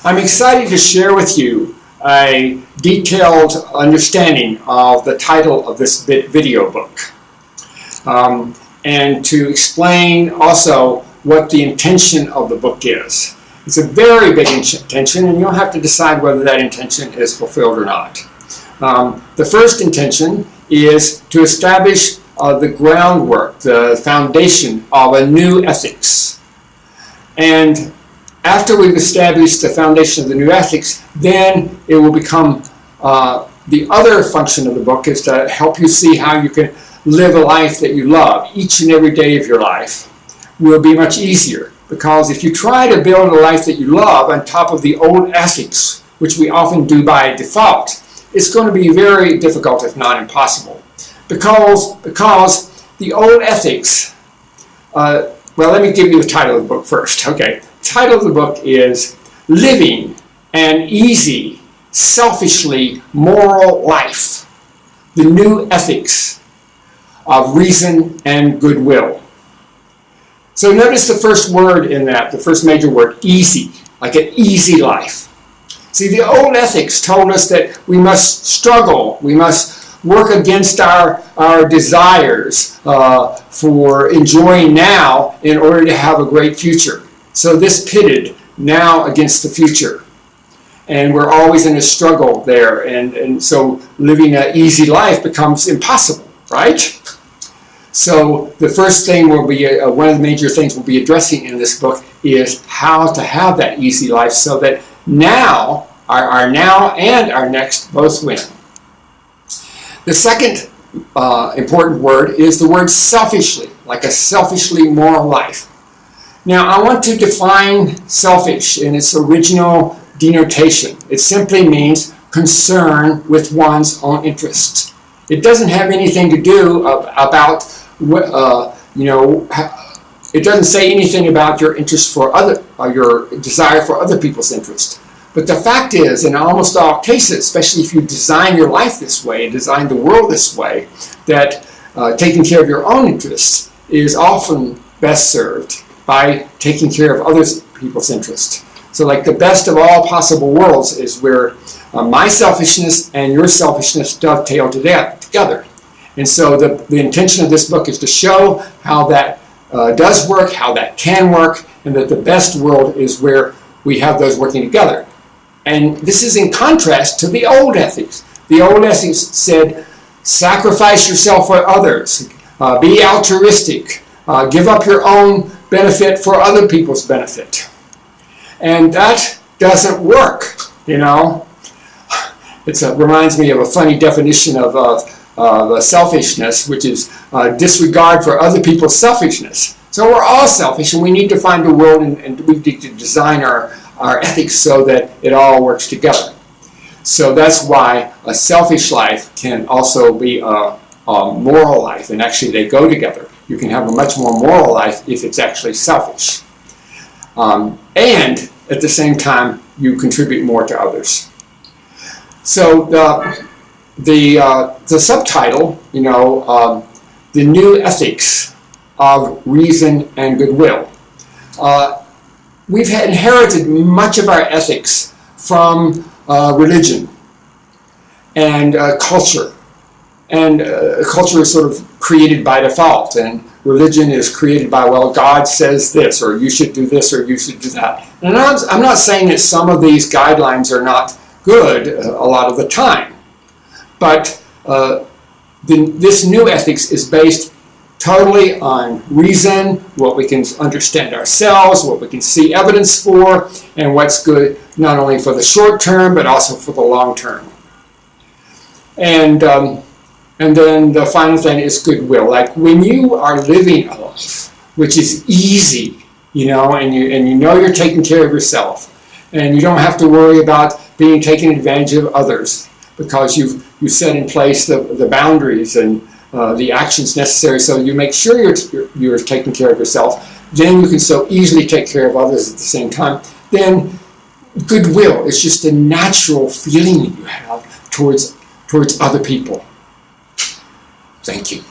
I'm excited to share with you a detailed understanding of the title of this video book, and to explain also what the intention of the book is. It's a very big intention, and you'll have to decide whether that intention is fulfilled or not. The first intention is to establish the groundwork, the foundation of a new ethics. And after we've established the foundation of the new ethics, then it will become, the other function of the book is to help you see how you can live a life that you love. Each and every day of your life will be much easier, because if you try to build a life that you love on top of the old ethics, which we often do by default, it's going to be very difficult, if not impossible. Because the old ethics, well, let me give you the title of the book first. Okay. The title of the book is Living an Easy, Selfishly Moral Life, the New Ethics of Reason and Goodwill. So notice the first word in that, the first major word, easy, like an easy life. See, the old ethics told us that we must struggle, we must work against our desires for enjoying now in order to have a great future. So this pitted now against the future. And we're always in a struggle there. And so living an easy life becomes impossible, right? So the first thing will be, one of the major things we'll be addressing in this book is how to have that easy life so that now, our now and our next both win. The second important word is the word selfishly, like a selfishly moral life. Now, I want to define selfish in its original denotation. It simply means concern with one's own interests. It doesn't have anything to do about, it doesn't say anything about your interest for your desire for other people's interest. But the fact is, in almost all cases, especially if you design your life this way, design the world this way, that taking care of your own interests is often best served by taking care of other people's interests. So like the best of all possible worlds is where my selfishness and your selfishness dovetail together. And so the intention of this book is to show how that does work, how that can work, and that the best world is where we have those working together. And this is in contrast to the old ethics. The old ethics said, sacrifice yourself for others, be altruistic, give up your own benefit for other people's benefit. And that doesn't work, you know. It reminds me of a funny definition of selfishness, which is disregard for other people's selfishness. So we're all selfish, and we need to find a world, and we need to design our ethics so that it all works together. So that's why a selfish life can also be a moral life, and actually they go together. You can have a much more moral life if it's actually selfish. And at the same time, you contribute more to others. So the subtitle, the new ethics of reason and goodwill. We've inherited much of our ethics from religion and culture. And culture is sort of created by default, and religion is created by, well, God says this, or you should do this, or you should do that. And I'm not saying that some of these guidelines are not good a lot of the time, but this new ethics is based totally on reason, what we can understand ourselves, what we can see evidence for, and what's good not only for the short term, but also for the long term. And then the final thing is goodwill. Like when you are living a life which is easy, and you know you're taking care of yourself, and you don't have to worry about being taken advantage of others because you set in place the boundaries and the actions necessary so you make sure you're taking care of yourself, then you can so easily take care of others at the same time. Then goodwill is just a natural feeling that you have towards other people. Thank you.